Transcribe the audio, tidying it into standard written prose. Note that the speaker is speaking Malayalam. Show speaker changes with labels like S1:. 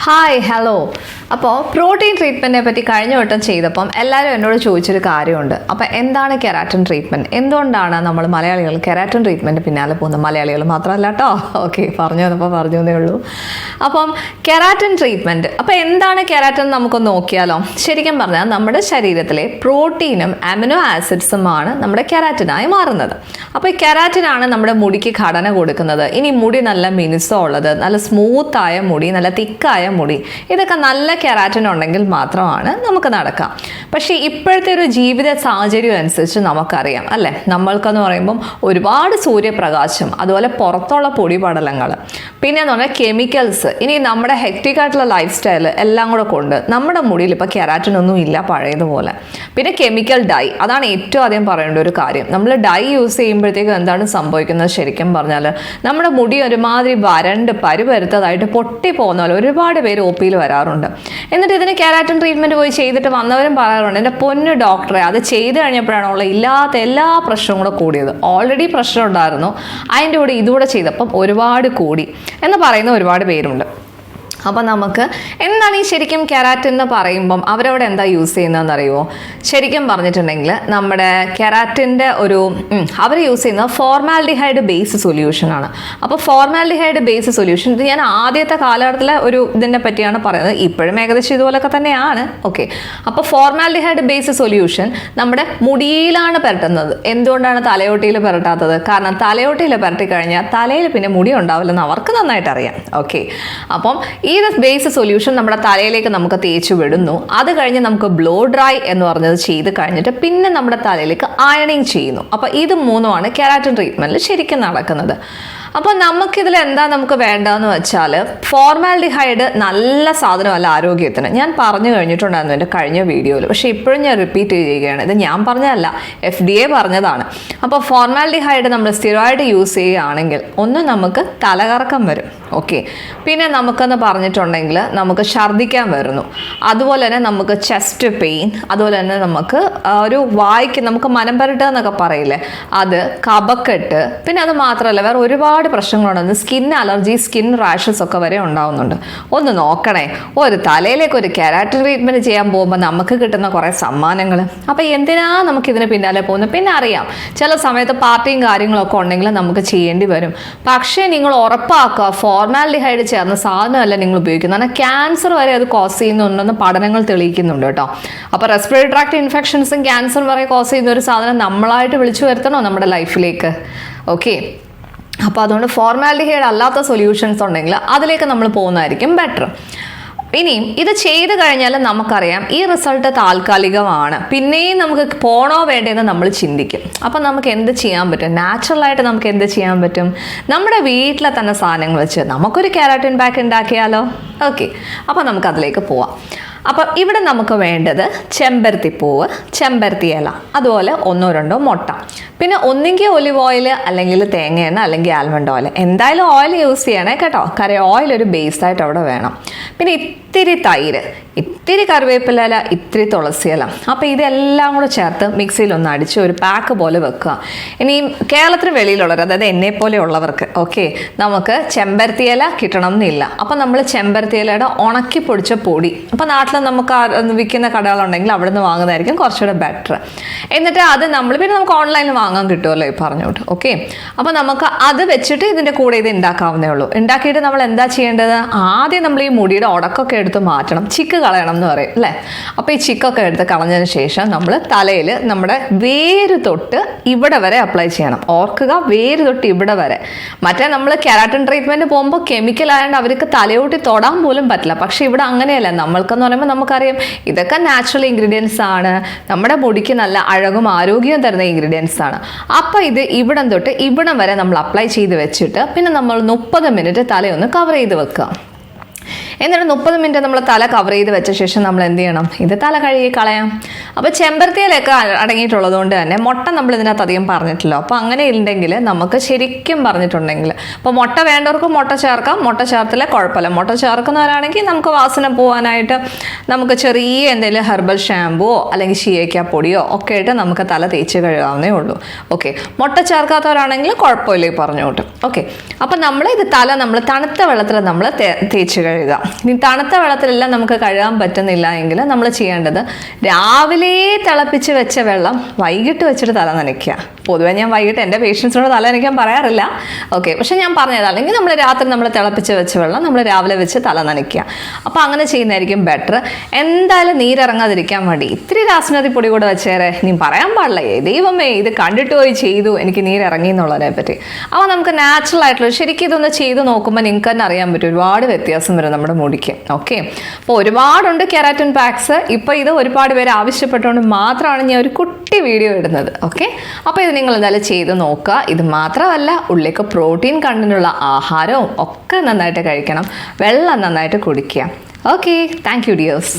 S1: Hi hello. അപ്പോൾ പ്രോട്ടീൻ ട്രീറ്റ്മെൻറ്റിനെ പറ്റി കഴിഞ്ഞ വട്ടം ചെയ്തപ്പം എല്ലാവരും എന്നോട് ചോദിച്ചൊരു കാര്യമുണ്ട്. അപ്പോൾ എന്താണ് കെരാറ്റിൻ ട്രീറ്റ്മെൻറ്റ്, എന്തുകൊണ്ടാണ് നമ്മൾ മലയാളികൾ കെരാറ്റിൻ ട്രീറ്റ്മെൻറ്റ് പിന്നാലെ പോകുന്നത്? മലയാളികൾ മാത്രമല്ല കേട്ടോ, ഓക്കെ, പറഞ്ഞു എന്നേ ഉള്ളൂ. അപ്പം കെരാറ്റിൻ ട്രീറ്റ്മെൻറ്റ്, അപ്പോൾ എന്താണ് കെരാറ്റിൻ നമുക്കൊന്ന് നോക്കിയാലോ. ശരിക്കും പറഞ്ഞാൽ നമ്മുടെ ശരീരത്തിലെ പ്രോട്ടീനും അമിനോ ആസിഡ്സുമാണ് നമ്മുടെ കെരാറ്റിനായി മാറുന്നത്. അപ്പോൾ ഈ കെരാറ്റിനാണ് നമ്മുടെ മുടിക്ക് ഘടന കൊടുക്കുന്നത്. ഇനി മുടി നല്ല മിനുസമുള്ളത്, നല്ല സ്മൂത്തായ മുടി, നല്ല തിക്കായ മുടി, ഇതൊക്കെ നല്ല കെരാറ്റിൻ ഉണ്ടെങ്കിൽ മാത്രമാണ് നമുക്ക് നടക്കാം. പക്ഷേ ഇപ്പോഴത്തെ ഒരു ജീവിത സാഹചര്യം അനുസരിച്ച് നമുക്കറിയാം അല്ലേ, നമ്മൾക്കെന്ന് പറയുമ്പം ഒരുപാട് സൂര്യപ്രകാശം, അതുപോലെ പുറത്തുള്ള പൊടിപടലങ്ങൾ, പിന്നെ എന്ന് പറഞ്ഞാൽ കെമിക്കൽസ്, ഇനി നമ്മുടെ ഹെക്റ്റിക് ആയിട്ടുള്ള ലൈഫ് സ്റ്റൈൽ എല്ലാം കൂടെ കൊണ്ട് നമ്മുടെ മുടിയിൽ ഇപ്പോൾ കെരാറ്റിൻ ഒന്നും ഇല്ല പഴയതുപോലെ. പിന്നെ കെമിക്കൽ ഡൈ, അതാണ് ഏറ്റവും ആദ്യം പറയേണ്ട ഒരു കാര്യം. നമ്മൾ ഡൈ യൂസ് ചെയ്യുമ്പോഴത്തേക്കും എന്താണ് സംഭവിക്കുന്നത് ശരിക്കും പറഞ്ഞാൽ, നമ്മുടെ മുടി ഒരുമാതിരി വരണ്ട് പരുപരുത്തതായിട്ട് പൊട്ടി പോകുന്ന പോലെ ഒരുപാട് പേര് ഒ പിയിൽ വരാറുണ്ട്. എന്നിട്ട് ഇതിന് കെരാറ്റിൻ ട്രീറ്റ്മെൻറ്റ് പോയി ചെയ്തിട്ട് വന്നവരും പറയാറുണ്ട്, എൻ്റെ പൊന്നു ഡോക്ടറെ, അത് ചെയ്ത് കഴിഞ്ഞപ്പോഴാണുള്ള ഇല്ലാത്ത എല്ലാ പ്രശ്നവും കൂടെ കൂടിയത്. ഓൾറെഡി പ്രശ്നം ഉണ്ടായിരുന്നു, അതിൻ്റെ കൂടെ ഇതുകൂടെ ചെയ്തപ്പം ഒരുപാട് കൂടി എന്ന് പറയുന്ന ഒരുപാട് പേരുണ്ട്. അപ്പോൾ നമുക്ക് എന്താണ് ഈ ശരിക്കും കെരാറ്റിൻ എന്ന് പറയുമ്പം അവരവിടെ എന്താ യൂസ് ചെയ്യുന്നതെന്ന് അറിയുമോ? ശരിക്കും പറഞ്ഞിട്ടുണ്ടെങ്കിൽ നമ്മുടെ കെരാറ്റിൻ്റെ അവർ യൂസ് ചെയ്യുന്നത് ഫോർമാൽഡിഹൈഡ് ബേസ് സൊല്യൂഷനാണ്. അപ്പോൾ ഫോർമാൽഡിഹൈഡ് ബേസ് സൊല്യൂഷൻ, ഇത് ഞാൻ ആദ്യത്തെ കാലഘട്ടത്തിലെ ഇതിനെ പറ്റിയാണ് പറയുന്നത്, ഇപ്പോഴും ഏകദേശം ഇതുപോലൊക്കെ തന്നെയാണ്. ഓക്കെ, അപ്പോൾ ഫോർമാൽഡിഹൈഡ് ബേസ് സൊല്യൂഷൻ നമ്മുടെ മുടിയിലാണ് പുരട്ടുന്നത്. എന്തുകൊണ്ടാണ് തലയോട്ടിയിൽ പുരട്ടാത്തത്? കാരണം തലയോട്ടിയിൽ പുരട്ടി കഴിഞ്ഞാൽ തലയിൽ പിന്നെ മുടി ഉണ്ടാവില്ലെന്ന് അവർക്ക് നന്നായിട്ട് അറിയാം. ഓക്കെ, അപ്പം ഈ ബേസ് സൊല്യൂഷൻ നമ്മുടെ തലയിലേക്ക് നമുക്ക് തേച്ച് വിടുന്നു. അത് കഴിഞ്ഞ് നമുക്ക് ബ്ലോ ഡ്രൈ എന്ന് പറഞ്ഞത് ചെയ്ത് കഴിഞ്ഞിട്ട് പിന്നെ നമ്മുടെ തലയിലേക്ക് അയണിങ് ചെയ്യുന്നു. അപ്പോൾ ഇത് മൂന്നുമാണ് കെരാറ്റിൻ ട്രീറ്റ്മെൻറ്റിൽ ശരിക്കും നടക്കുന്നത്. അപ്പോൾ നമുക്കിതിൽ എന്താ നമുക്ക് വേണ്ടതെന്ന് വെച്ചാൽ, ഫോർമാൽഡിഹൈഡ് നല്ല സാധനമല്ല ആരോഗ്യത്തിന്. ഞാൻ പറഞ്ഞു കഴിഞ്ഞിട്ടുണ്ടായിരുന്നു എൻ്റെ കഴിഞ്ഞ വീഡിയോയിൽ, പക്ഷേ ഇപ്പോഴും ഞാൻ റിപ്പീറ്റ് ചെയ്യുകയാണ്. ഇത് ഞാൻ പറഞ്ഞതല്ല, FDA പറഞ്ഞതാണ്. അപ്പോൾ ഫോർമാൽഡിഹൈഡ് നമ്മൾ സ്ഥിരമായിട്ട് യൂസ് ചെയ്യുകയാണെങ്കിൽ ഒന്ന് നമുക്ക് തലകറക്കം വരും. ഓക്കെ, പിന്നെ നമുക്കെന്ന് പറഞ്ഞിട്ടുണ്ടെങ്കിൽ നമുക്ക് ഛർദ്ദിക്കാൻ വരുന്നു, അതുപോലെ തന്നെ നമുക്ക് ചെസ്റ്റ് പെയിൻ, അതുപോലെ തന്നെ നമുക്ക് ഒരു വായിക്ക് നമുക്ക് മനം പരട്ടുക എന്നൊക്കെ പറയില്ലേ, അത്, കഫക്കെട്ട്, പിന്നെ അത് മാത്രമല്ല വേറെ ഒരുപാട് പ്രശ്നങ്ങളുണ്ട്. സ്കിൻ അലർജി, സ്കിൻ റാഷസ് ഒക്കെ വരെ ഉണ്ടാവുന്നുണ്ട്. ഒന്ന് നോക്കണേ, ഒരു തലയിലേക്ക് ഒരു കെരാറ്റിൻ ട്രീറ്റ്മെൻറ്റ് ചെയ്യാൻ പോകുമ്പോൾ നമുക്ക് കിട്ടുന്ന കുറേ സമ്മാനങ്ങൾ. അപ്പോൾ എന്തിനാ നമുക്കിതിന് പിന്നാലെ പോകുന്നത്? പിന്നെ അറിയാം, ചില സമയത്ത് പാർട്ടിയും കാര്യങ്ങളൊക്കെ ഉണ്ടെങ്കിൽ നമുക്ക് ചെയ്യേണ്ടി വരും. പക്ഷേ നിങ്ങൾ ഉറപ്പാക്കുക, ഫോർമാൽഡിഹൈഡ് ചേർന്ന സാധനമല്ല നിങ്ങൾ ഉപയോഗിക്കുന്നത്. കാരണം ക്യാൻസർ വരെ അത് കോസ് ചെയ്യുന്നുണ്ടെന്ന് പഠനങ്ങൾ തെളിയിക്കുന്നുണ്ട് കേട്ടോ. അപ്പോൾ റെസ്പിറേറ്ററി ട്രാക്ട് ഇൻഫെക്ഷൻസും ക്യാൻസർ വരെ കോസ് ചെയ്യുന്ന ഒരു സാധനം നമ്മളായിട്ട് വിളിച്ചു വരുത്തണോ നമ്മുടെ ലൈഫിലേക്ക്? ഓക്കെ, അപ്പോൾ അതുകൊണ്ട് ഫോർമാൽഡിഹൈഡ് അല്ലാത്ത സൊല്യൂഷൻസ് ഉണ്ടെങ്കിൽ അതിലേക്ക് നമ്മൾ പോകുന്നതായിരിക്കും ബെറ്റർ. ഇനിയും ഇത് ചെയ്ത് കഴിഞ്ഞാൽ നമുക്കറിയാം ഈ റിസൾട്ട് താൽക്കാലികമാണ്, പിന്നെയും നമുക്ക് പോണോ വേണ്ടതെന്ന് നമ്മൾ ചിന്തിക്കും. അപ്പം നമുക്ക് എന്ത് ചെയ്യാൻ പറ്റും? നാച്ചുറലായിട്ട് നമുക്ക് എന്ത് ചെയ്യാൻ പറ്റും? നമ്മുടെ വീട്ടിലെ തന്നെ സാധനങ്ങൾ വെച്ച് നമുക്കൊരു കെരാറ്റിൻ പാക്ക് ഉണ്ടാക്കിയാലോ? ഓക്കെ, അപ്പോൾ നമുക്കതിലേക്ക് പോവാം. അപ്പം ഇവിടെ നമുക്ക് വേണ്ടത് ചെമ്പരത്തിപ്പൂവ്, ചെമ്പരത്തി ഇല, അതുപോലെ 1-2 മുട്ട, പിന്നെ ഒന്നെങ്കിൽ ഒലിവ് ഓയിൽ, അല്ലെങ്കിൽ തേങ്ങ എണ്ണ, അല്ലെങ്കിൽ ആൽമണ്ട് ഓയിൽ. എന്തായാലും ഓയിൽ യൂസ് ചെയ്യണേ കേട്ടോ, കാര്യം ഓയിൽ ഒരു ബേസായിട്ട് അവിടെ വേണം. പിന്നെ ഇത്തിരി തൈര്, ഇത്തിരി കറിവേപ്പില ഇല, ഇത്തിരി തുളസി ഇല. അപ്പോൾ ഇതെല്ലാം കൂടെ ചേർത്ത് മിക്സിയിൽ ഒന്ന് അടിച്ച് ഒരു പാക്ക് പോലെ വെക്കുക. ഇനി കേരളത്തിന് വെളിയിലുള്ളവർ, അതായത് എന്നെപ്പോലെ ഉള്ളവർക്ക് ഓക്കെ, നമുക്ക് ചെമ്പരത്തി ഇല കിട്ടണം എന്നില്ല. അപ്പോൾ നമ്മൾ ചെമ്പരത്തി ഇലയുടെ ഉണക്കി പൊടിച്ച പൊടി, അപ്പോൾ നാട്ടിൽ നമുക്ക് വിൽക്കുന്ന കടകളുണ്ടെങ്കിൽ അവിടെ നിന്ന് വാങ്ങുന്നതായിരിക്കും കുറച്ചുകൂടെ ബെറ്റർ. എന്നിട്ട് അത് നമ്മൾ പിന്നെ നമുക്ക് ഓൺലൈനിൽ വാങ്ങാൻ കിട്ടുമല്ലോ ഈ പറഞ്ഞോട്ട്. ഓക്കെ, അപ്പോൾ നമുക്ക് അത് വെച്ചിട്ട് ഇതിൻ്റെ കൂടെ ഇത് ഉണ്ടാക്കാവുന്നേ ഉള്ളൂ. ഉണ്ടാക്കിയിട്ട് നമ്മൾ എന്താ ചെയ്യേണ്ടത്? ആദ്യം നമ്മൾ ഈ മുടിയുടെ ഉടക്കൊക്കെ എടുത്ത് മാറ്റണം, ചിക്ക് കളയണം എന്ന് പറയും അല്ലേ. അപ്പോൾ ഈ ചിക്കൊക്കെ എടുത്ത് കളഞ്ഞതിന് ശേഷം നമ്മൾ തലയിൽ നമ്മുടെ വേര് തൊട്ട് ഇവിടെ വരെ അപ്ലൈ ചെയ്യണം. ഓർക്കുക, വേര് തൊട്ട് ഇവിടെ വരെ. മറ്റേ നമ്മൾ കെരാറ്റിൻ ട്രീറ്റ്മെൻറ്റ് പോകുമ്പോൾ കെമിക്കൽ ആയതുകൊണ്ട് അവർക്ക് തലയോട്ടി തൊടാൻ പോലും പറ്റില്ല. പക്ഷേ ഇവിടെ അങ്ങനെയല്ല. നമ്മൾക്കെന്ന് പറയുമ്പോൾ നമുക്കറിയാം ഇതൊക്കെ നാച്ചുറൽ ഇൻഗ്രീഡിയൻസ് ആണ്, നമ്മുടെ മുടിക്ക് നല്ല അഴകും ആരോഗ്യവും തരുന്ന ഇൻഗ്രീഡിയൻസ് ആണ്. അപ്പോൾ ഇത് ഇവിടം തൊട്ട് ഇവിടം വരെ നമ്മൾ അപ്ലൈ ചെയ്ത് വെച്ചിട്ട് പിന്നെ നമ്മൾ 30 മിനിറ്റ് തലയൊന്ന് കവർ ചെയ്ത് വെക്കുക. എന്നിട്ട് 30 മിനിറ്റ് നമ്മൾ തല കവർ ചെയ്ത് വെച്ച ശേഷം നമ്മൾ എന്ത് ചെയ്യണം? ഇത് തല കഴുകി കളയാം. അപ്പോൾ ചെമ്പരത്തിയിലൊക്കെ അടങ്ങിയിട്ടുള്ളത് കൊണ്ട് തന്നെ മുട്ട നമ്മൾ ഇതിനകത്ത് അധികം പറഞ്ഞിട്ടില്ല. അപ്പോൾ അങ്ങനെ ഉണ്ടെങ്കിൽ നമുക്ക് ശരിക്കും പറഞ്ഞിട്ടുണ്ടെങ്കിൽ, അപ്പോൾ മുട്ട വേണ്ടവർക്ക് മുട്ട ചേർക്കാം, മുട്ട ചേർത്തില്ല കുഴപ്പമില്ല. മുട്ട ചേർക്കുന്നവരാണെങ്കിൽ നമുക്ക് വാസന പോകാനായിട്ട് നമുക്ക് ചെറിയ എന്തെങ്കിലും ഹെർബൽ ഷാമ്പുവോ അല്ലെങ്കിൽ ശീയക്കാപ്പൊടിയോ ഒക്കെ ആയിട്ട് നമുക്ക് തല തേച്ച് കഴുകാവുന്നേ ഉള്ളൂ. ഓക്കെ, മുട്ട ചേർക്കാത്തവരാണെങ്കിൽ കുഴപ്പമില്ല ഈ പറഞ്ഞോട്ട്. ഓക്കെ, അപ്പം നമ്മൾ ഇത് തല നമ്മൾ തണുത്ത വെള്ളത്തിൽ നമ്മൾ തേച്ച് കഴുകുക. ഇനി തണുത്ത വെള്ളത്തിലെല്ലാം നമുക്ക് കഴുകാൻ പറ്റുന്നില്ല എങ്കിൽ നമ്മൾ ചെയ്യേണ്ടത് രാവിലെ തിളപ്പിച്ച് വെച്ച വെള്ളം വൈകിട്ട് വെച്ചിട്ട് തല നനയ്ക്കുക. പൊതുവെ ഞാൻ വൈകിട്ട് എൻ്റെ പേഷ്യൻസിനോട് തല നനയ്ക്കാൻ പറയാറില്ല, ഓക്കെ, പക്ഷെ ഞാൻ പറഞ്ഞത് അല്ലെങ്കിൽ നമ്മൾ രാത്രി നമ്മൾ തിളപ്പിച്ച് വെച്ച വെള്ളം നമ്മൾ രാവിലെ വെച്ച് തല നനയ്ക്കുക. അപ്പോൾ അങ്ങനെ ചെയ്യുന്നതായിരിക്കും ബെറ്റർ. എന്തായാലും നീരിറങ്ങാതിരിക്കാൻ വേണ്ടി ഇത്തിരി രാസ്മതി പൊടി കൂടെ വെച്ചേരെ. നീ പറയാൻ പാടില്ല ദൈവമേ ഇത് കണ്ടിട്ട് പോയി ചെയ്തു എനിക്ക് നീരിറങ്ങി എന്നുള്ളതിനെ പറ്റി. അപ്പോൾ നമുക്ക് നാച്ചുറൽ ആയിട്ടുള്ള ശരിക്കും ഇതൊന്ന് ചെയ്ത് നോക്കുമ്പോൾ നിങ്ങൾക്ക് തന്നെ അറിയാൻ പറ്റും ഒരുപാട് വ്യത്യാസം വരും നമ്മുടെ മുടിക്ക്. ഓക്കെ, അപ്പോൾ ഒരുപാടുണ്ട് കെരാറ്റിൻ പാക്സ്. ഇപ്പോൾ ഇത് ഒരുപാട് പേര് ആവശ്യപ്പെട്ടുകൊണ്ട് മാത്രമാണ് ഞാൻ ഒരു കുട്ടി വീഡിയോ ഇടുന്നത്. ഓക്കെ, അപ്പോൾ ഇത് നിങ്ങൾ എന്തായാലും ചെയ്ത് നോക്കുക. ഇത് മാത്രമല്ല ഉള്ളിലേക്ക് പ്രോട്ടീൻ കണ്ടന്റുള്ള ആഹാരവും ഒക്കെ നന്നായിട്ട് കഴിക്കണം, വെള്ളം നന്നായിട്ട് കുടിക്കുക. Okay, thank you dears.